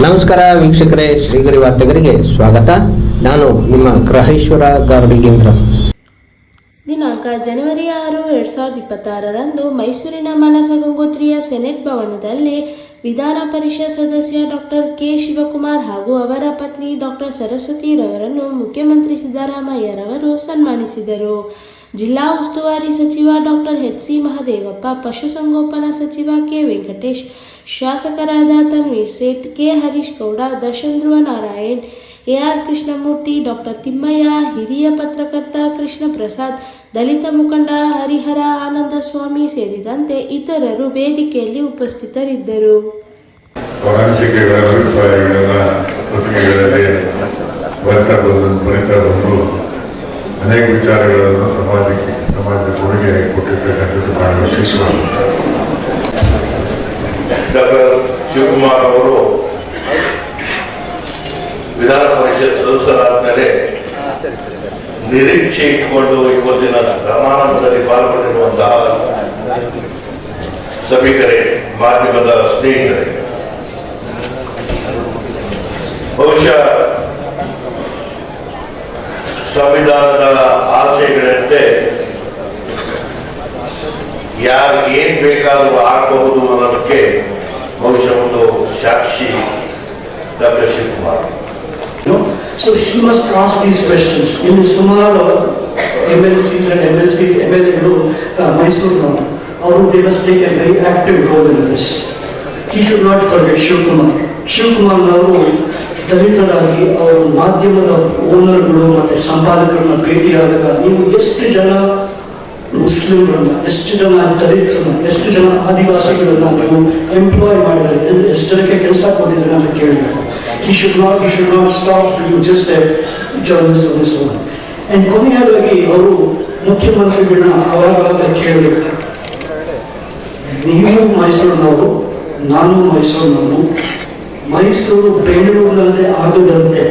ನಮಸ್ಕಾರ ವೀಕ್ಷಕರೇ, ಶ್ರೀಗರಿ ವಾರ್ತೆಗರಿಗೆ ಸ್ವಾಗತ. ನಾನು ನಿಮ್ಮ ಗ್ರಹೇಶ್ವರ ಗಾರ್ಡಿಗೇಂದ್ರ. ದಿನಾಂಕ ಜನವರಿ 6, 2026ರಂದು ಮೈಸೂರಿನ ಮಾನಸ ಗಂಗೋತ್ರಿಯ ಸೆನೆಟ್ ಭವನದಲ್ಲಿ ವಿಧಾನ ಪರಿಷತ್ ಸದಸ್ಯ ಡಾಕ್ಟರ್ ಕೆ ಶಿವಕುಮಾರ್ ಹಾಗೂ ಅವರ ಪತ್ನಿ ಡಾಕ್ಟರ್ ಸರಸ್ವತಿ ರವರನ್ನು ಮುಖ್ಯಮಂತ್ರಿ ಸಿದ್ದರಾಮಯ್ಯರವರು ಸನ್ಮಾನಿಸಿದರು. ಜಿಲ್ಲಾ ಉಸ್ತುವಾರಿ ಸಚಿವ ಡಾಕ್ಟರ್ ಎಚ್.ಸಿ. ಮಹದೇವಪ್ಪ, ಪಶುಸಂಗೋಪನಾ ಸಚಿವ ಕೆ. ವೆಂಕಟೇಶ್, ಶಾಸಕರಾದ ತನ್ವೀರ್ ಸೇಠ್, ಕೆ. ಹರೀಶ್ ಗೌಡ, ದರ್ಶನ್ ಧ್ರುವ ನಾರಾಯಣ್, ಎ.ಆರ್. ಕೃಷ್ಣಮೂರ್ತಿ, ಡಾಕ್ಟರ್ ತಿಮ್ಮಯ್ಯ, ಹಿರಿಯ ಪತ್ರಕರ್ತ ಕೃಷ್ಣ ಪ್ರಸಾದ್, ದಲಿತ ಮುಖಂಡ ಹರಿಹರ ಆನಂದಸ್ವಾಮಿ ಸೇರಿದಂತೆ ಇತರರು ವೇದಿಕೆಯಲ್ಲಿ ಉಪಸ್ಥಿತರಿದ್ದರು. ಅನೇಕ ವಿಚಾರಗಳನ್ನು ಸಮಾಜದ ಕೊಡುಗೆ ಕೊಟ್ಟಿರ್ತಕ್ಕಂಥದ್ದು ಬಹಳ ವಿಶೇಷವಾದಂಥ. ಡಾಕ್ಟರ್ ಶಿವಕುಮಾರ್ ಅವರು ವಿಧಾನ ಪರಿಷತ್ ಸದಸ್ಯರಾದ ಮೇಲೆ ನಿರೀಕ್ಷೆ ಇಟ್ಟುಕೊಂಡು ಇವತ್ತಿನ ಸಮಾರಂಭದಲ್ಲಿ ಪಾಲ್ಗೊಂಡಿರುವಂತಹ ಸಭಿಕರೇ, ಮಾಧ್ಯಮದ ಸ್ನೇಹಿತರೆ, ಬಹುಶಃ ಸಂವಿಧಾನದ ಆಶಯಗಳಂತೆ ಯಾರು ಏನ್ ಬೇಕಾದರೂ ಆಗಬಹುದು ಅನ್ನೋದಕ್ಕೆ ಬಹುಶಃ ಒಂದು ಸಾಕ್ಷಿ doctor Shivakumar. So he must ask these questions. In sumaru MLCs and MLA Mysore, they must take a very active role in this. He should not forget Shivkumar ಅವರು ದಲಿತರಾಗಿ ಅವರು ಮಾಧ್ಯಮದ ಓನರ್ಗಳು ಮತ್ತು ಸಂಪಾದಕರನ್ನ ಭೇಟಿಯಾದಾಗ ನೀವು ಎಷ್ಟು ಜನ ಮುಸ್ಲಿಮರನ್ನ, ಎಷ್ಟು ಜನ ದಲಿತರನ್ನ, ಎಷ್ಟು ಜನ ಆದಿವಾಸಿಗಳನ್ನ ನೀವು ಎಂಪ್ಲಾಯ್ ಮಾಡಿದ್ರೆ, ಎಷ್ಟು ಜನಕ್ಕೆ ಕೆಲಸ ಕೊಟ್ಟಿದ್ದಾರೆ ಅಂತ ಕೇಳಬೇಕು. He should not stop doing just a journalist on his own. And ಕೊನೆಯದಾಗಿ ಅವರು ಮುಖ್ಯಮಂತ್ರಿಗಳನ್ನ ಅವಾಗ ಕೇಳಬೇಕು, ನೀವು ಮೈಸೂರಿನವರು, ನಾನು ಮೈಸೂರಿನವರು, ಮೈಸೂರು ಬೆಂಗಳೂರಿನಂತೆ ಆಗದಂತೆ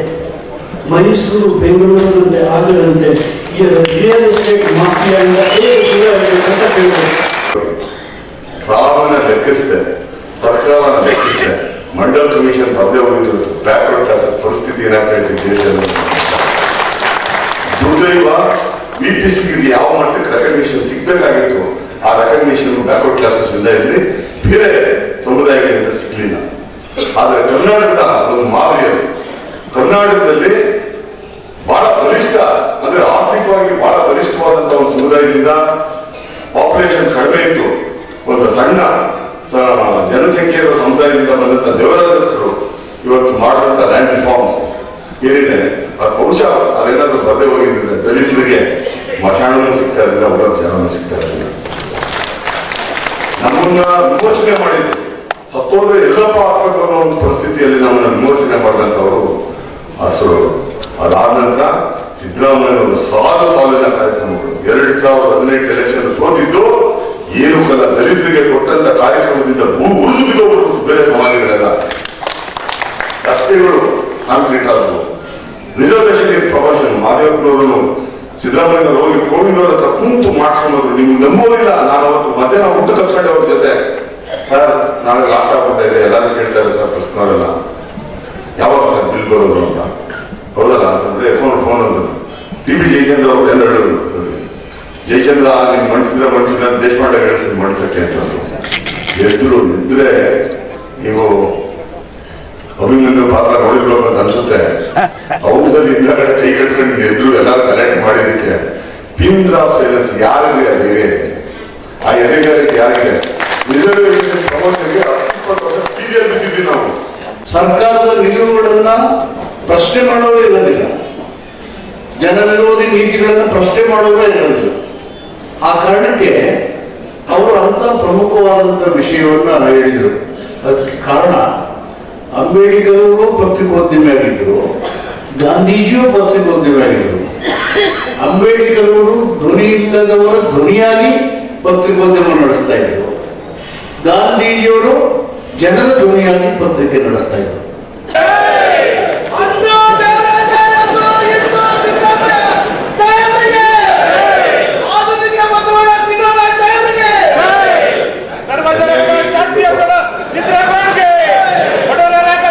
ರಿಯಲ್ ಎಸ್ಟೇಟ್ ಮಾಫಿಯಾದಿಂದ ಅಂತ ಕೇಳಬೇಕು. ಸಾವನ್ನ ಲೆಕ್ಕಿಸಿದೆ, ಸರ್ಕಾರನ ಲೆಕ್ಕಿಸಿದೆ, ಮಂಡಲ್ ಕಮಿಷನ್ ತಪ್ಪದೆ ಹೋಗಿರೋದು ಬ್ಯಾಕ್ವರ್ಡ್ ಕ್ಲಾಸ್ ಪರಿಸ್ಥಿತಿ ಏನಾಗ್ತಾ ಇದೆ ದೇಶದಲ್ಲಿ. ದುರ್ದೈವ BPCಗೆ ಯಾವ ಮಟ್ಟಕ್ಕೆ ರೆಕಗ್ನಿಷನ್ ಸಿಗ್ಬೇಕಾಗಿತ್ತು, ಆ ರೆಕಗ್ನಿಷನ್ ಬ್ಯಾಕ್ವರ್ಡ್ ಕ್ಲಾಸಸ್ ಇಂದ ಇಲ್ಲಿ ಬೇರೆ ಸಮುದಾಯಗಳಿಂದ ಸಿಗ್ಲಿಲ್ಲ. ಆದ್ರೆ ಕರ್ನಾಟಕದ ಒಂದು ಮಾದರಿಯಲ್ಲಿ, ಕರ್ನಾಟಕದಲ್ಲಿ ಬಹಳ ಬಲಿಷ್ಠ ಅಂದ್ರೆ ಆರ್ಥಿಕವಾಗಿ ಬಹಳ ಬಲಿಷ್ಠವಾದಂತ ಒಂದು ಸಮುದಾಯದಿಂದ ಪಾಪ್ಯುಲೇಷನ್ ಕಡಿಮೆ ಇತ್ತು, ಒಂದು ಸಣ್ಣ ಜನಸಂಖ್ಯೆ ಇರುವ ಸಮುದಾಯದಿಂದ ಬಂದಂತ ದೇವರಾಜರು ಇವತ್ತು ಮಾಡಿದಂತ ಲ್ಯಾಂಡ್ ರಿಫಾರ್ಮ್ಸ್ ಏನಿದೆ, ಬಹುಶಃ ಅದೇನಾದ್ರೂ ಬರದೇ ಹೋಗಿದ್ರೆ ದಲಿತರಿಗೆ ಮಶಾಣನೂ ಸಿಗ್ತಾ ಇರಲಿಲ್ಲ, ಅವರ ಜನನೂ ಸಿಗ್ತಾ ಇರಲಿಲ್ಲ. ನಮ್ಮನ್ನ ವಿಮೋಚನೆ ಮಾಡಿದ್ರು, ಸತ್ತೋದ್ರೆ ಎಲ್ಲಪ್ಪ ಹಾಕ್ಬೇಕು ಅನ್ನೋ ಒಂದು ಪರಿಸ್ಥಿತಿಯಲ್ಲಿ ನಮ್ಮನ್ನ ವಿಮೋಚನೆ ಮಾಡಿದಂಥವರು ಹಸುರು. ಅದಾದ ನಂತರ ಸಿದ್ದರಾಮಯ್ಯನವರು ಸಾಲಿನ ಕಾರ್ಯಕ್ರಮಗಳು, 2018 ಎಲೆಕ್ಷನ್ ಸೋತಿದ್ದು ಏನು ಕಲ ದಲಿತರಿಗೆ ಕೊಟ್ಟಂತ ಕಾರ್ಯಕ್ರಮದಿಂದ ಉಳಿದು ಬೇರೆ ಸಮಾಜಗಳೆಲ್ಲ ರಸ್ತೆಗಳು ಕಾಂಕ್ರೀಟ್ ಆದವು, ರಿಸರ್ವೇಶನ್ ಇನ್ ಪ್ರಮೋಷನ್. ಮಾದೇವಪ್ಪನವರು ಸಿದ್ದರಾಮಯ್ಯನವರು ಹೋಗಿ ಕೋವಿಂದವ್ರ ಹತ್ರ ಕುಂತು ಮಾಡ್ಸ್ಕೊಂಡ್ರು. ನೀವು ನಂಬೋದಿಲ್ಲ, ನಾನು ಅವತ್ತು ಮಧ್ಯಾಹ್ನ ಊಟ ಕಚ್ಕೊಂಡೆ ಅವ್ರ ಜೊತೆ, ಸರ್ ನಾಳೆ ಲಾಸ್ಟ್ ಆಗ್ತಾ ಇದೆ, ಎಲ್ಲರೂ ಕೇಳ್ತಾರೆ ಸರ್ ಪ್ರಶ್ನವರೆಲ್ಲ, ಯಾವಾಗ ಸರ್ ಬಿಲ್ ಬರೋದು ಅಂತ. ಹೌದಲ್ಲ ಅಂತಂದ್ರೆ ಫೋನ್ ಅಂತ TB ಜಯಚಂದ್ರ ಅವರು ಎಲ್ಲ ಹೇಳಿದ್ರು, ಜಯಚಂದ್ರ ನೀನು ಮಣಿಸಿದ್ರೆ ದೇಶಪಾಂಡೆ ಹೇಳ್ತೀನಿ ಮಣಿಸಕ್ಕೆ ಅಂತ ಎದ್ರೆ ನೀವು ಅಭಿಮನ್ಯು ಪಾತ್ರ ನೋಡಿರ್ಬೇಕು ಅಂತ ಅನ್ಸುತ್ತೆ. ಹೌಸಲ್ಲಿ ಹಿಂದಗಡೆ ಕೈ ಕಟ್ಕೊಂಡು ಎದ್ರು ಎಲ್ಲರೂ ಕಲೆಕ್ಟ್ ಮಾಡಿದಕ್ಕೆ ಪಿನ್ ಡ್ರಾಪ್ ಸೈಲೆನ್ಸ್ ಯಾರಿಗೆ ಅದಿದೆ, ಆ ಎದೆಗಾರಿಕೆ ಯಾರಿಗೆ ರಿಸರ್ವೇಶನ್ ಪ್ರಮೋಷನ್ಗೆ 20% ಪೀರಿಯಡ್ ಬಿದ್ದಿದ್ವಿ ನಾವು. ಸರ್ಕಾರದ ನಿಲುವುಗಳನ್ನ ಪ್ರಶ್ನೆ ಮಾಡೋದೇ ಇರೋದಿಲ್ಲ, ಜನ ವಿರೋಧಿ ನೀತಿಗಳನ್ನ ಪ್ರಶ್ನೆ ಮಾಡೋದೇ ಇರೋದಿಲ್ಲ. ಆ ಕಾರಣಕ್ಕೆ ಅವರು ಅಂತ ಪ್ರಮುಖವಾದಂತ ವಿಷಯವನ್ನ ಹೇಳಿದರು. ಅದಕ್ಕೆ ಕಾರಣ ಅಂಬೇಡ್ಕರ್ ಪತ್ರಿಕೋದ್ಯಮಿ ಆಗಿದ್ರು, ಗಾಂಧೀಜಿಯೂ ಪತ್ರಿಕೋದ್ಯಮಿ ಆಗಿದ್ರು. ಅಂಬೇಡ್ಕರ್ ಅವರು ಧ್ವನಿ ಇಲ್ಲದವರ ಧ್ವನಿಯಾಗಿ ಪತ್ರಿಕೋದ್ಯಮ ನಡೆಸ್ತಾ ಇದ್ರು, ಗಾಂಧೀಜಿಯವರು ಜನರ ಧ್ವನಿಯಾಗಿ ಪತ್ರಿಕೆ ನಡೆಸ್ತಾ ಇದ್ರು.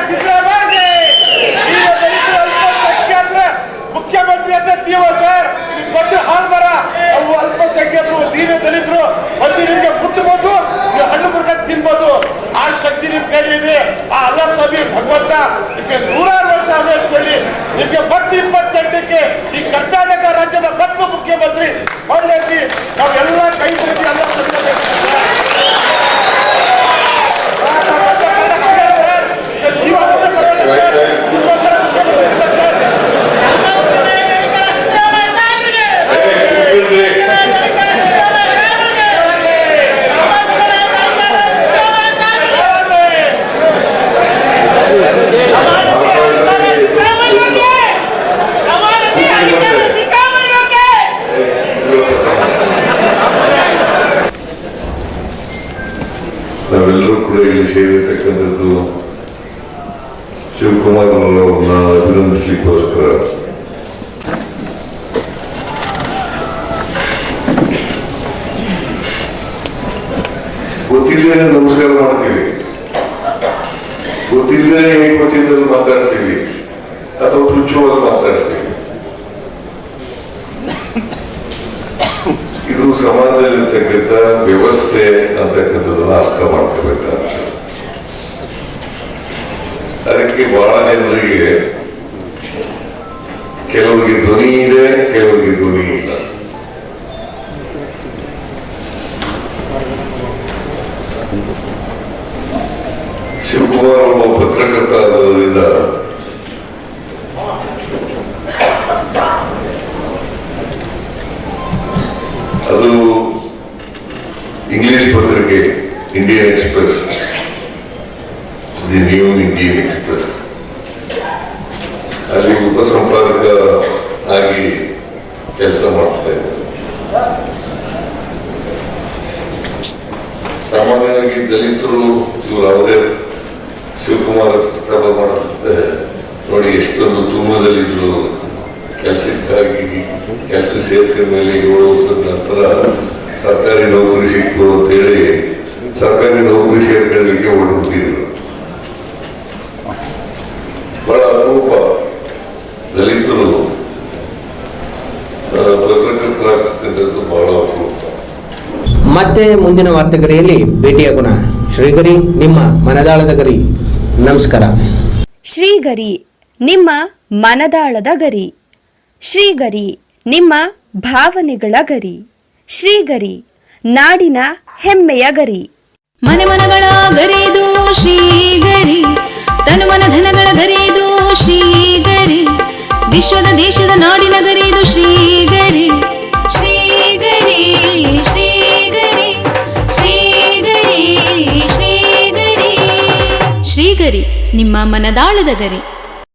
ಸಿದ್ದರಾಮಯ್ಯ ನಬಿ ಭಗವಂತ ನಿಮಗೆ 100 ವರ್ಷ ಆಮೇಲೆ ನಿಮಗೆ 28ಕ್ಕೆ ಈ ಕರ್ನಾಟಕ ರಾಜ್ಯದ ಮುಖ್ಯಮಂತ್ರಿ ಒಳ್ಳೆಯಲ್ಲಿ ನಾವೆಲ್ಲ ಕೈ ಮುಗಿದು ಎಲ್ಲ ನಾವೆಲ್ಲರೂ ಕೂಡ ಇಲ್ಲಿ ಸೇರಿರ್ತಕ್ಕಂಥದ್ದು ಶಿವಕುಮಾರ್ ಅವರನ್ನ ಅಭಿನಂದಿಸಲಿಕ್ಕೋಸ್ಕರ. ಗೊತ್ತಿಲ್ಲದೇನೆ ನಮಸ್ಕಾರ ಮಾಡ್ತೀವಿ, ಗೊತ್ತಿಲ್ಲದೇನೆ ಏಕವಚನದಲ್ಲಿ ಮಾತಾಡ್ತೀವಿ ಅಥವಾ ತುಚ್ಛವಾಗಿ ಮಾತಾಡ್ತೀವಿ. ಇದು ಸಮಾಜದಲ್ಲಿರ್ತಕ್ಕಂಥ ವ್ಯವಸ್ಥೆ ಅಂತಕ್ಕಂಥದ್ದನ್ನ ಅರ್ಥ ಮಾಡ್ಕೋಬೇಕಾಗ್ತದೆ. ಅದಕ್ಕೆ ಬಹಳ ಜನರಿಗೆ ಕೆಲವರಿಗೆ ಧ್ವನಿ ಇದೆ, ಕೆಲವರಿಗೆ ಧ್ವನಿ ಇಲ್ಲ. ಶಿವಕುಮಾರ್ ಒಬ್ಬ ಪತ್ರಕರ್ತ ಆದರಿಂದ ಅದು ಇಂಗ್ಲಿಷ್ ಪತ್ರಿಕೆ Indian express, the new Indian express, ಅಲ್ಲಿ ಉಪಸಂಪಾದಕ ಆಗಿ ಕೆಲಸ ಮಾಡ್ತಾ ಇದ್ದಾರೆ. ಸಾಮಾನ್ಯವಾಗಿ ದಲಿತರು ಇವರು ಅವರೇ ಶಿವಕುಮಾರ್ ಪ್ರಸ್ತಾಪ ಮಾಡುತ್ತೆ ನೋಡಿ, ಎಷ್ಟೊಂದು ತುಮ್ಮದಲ್ಲಿದ್ರು. ಕೆಲಸಕ್ಕಾಗಿ ಕೆಲಸ ಸೇರ್ಕೊಂಡ ಮೇಲೆ 7 ವರ್ಷದ ನಂತರ ಸರ್ಕಾರಿ ನೌಕರಿ ಸಿಕ್ತು ಅಂತೇಳಿ ಸರ್ಕಾರಿ ನೌಕರಿ ಸೇರ್ಕೊಳ್ಳಲಿಕ್ಕೆ ಹೊರಟುಬಿಟ್ಟಿದ್ರು. ಬಹಳ ಅಪರೂಪ ದಲಿತರು ಪತ್ರಕರ್ತರಾಗ್ತಕ್ಕಂಥದ್ದು ಬಹಳ ಅಪರೂಪ. ಮತ್ತೆ ಮುಂದಿನ ವಾರ್ತೆಗರಿಯಲ್ಲಿ ಭೇಟಿಯಾಗೋಣ. ಶ್ರೀಗರಿ, ನಿಮ್ಮ ಮನದಾಳದ ಗರಿ. ನಮಸ್ಕಾರ. ಶ್ರೀಗರಿ, ನಿಮ್ಮ ಮನದಾಳದ ಗರಿ. ಶ್ರೀಗರಿ, ನಿಮ್ಮ ಭಾವನೆಗಳ ಗರಿ. ಶ್ರೀಗರಿ, ನಾಡಿನ ಹೆಮ್ಮೆಯ ಗರಿ. ಮನೆ ಮನಗಳ ಗರಿದು ಶ್ರೀಗರಿ, ತನು ಮನ ಧನಗಳ ಗರಿದು ಶ್ರೀಗರಿ, ವಿಶ್ವದ ದೇಶದ ನಾಡಿನ ಗರಿದು ಶ್ರೀಗರಿ. ಶ್ರೀಗರಿ ಶ್ರೀಗರಿ ಶ್ರೀಗರಿ ಶ್ರೀಗರಿ ಶ್ರೀಗರಿ, ನಿಮ್ಮ ಮನದಾಳದ ಗರಿ.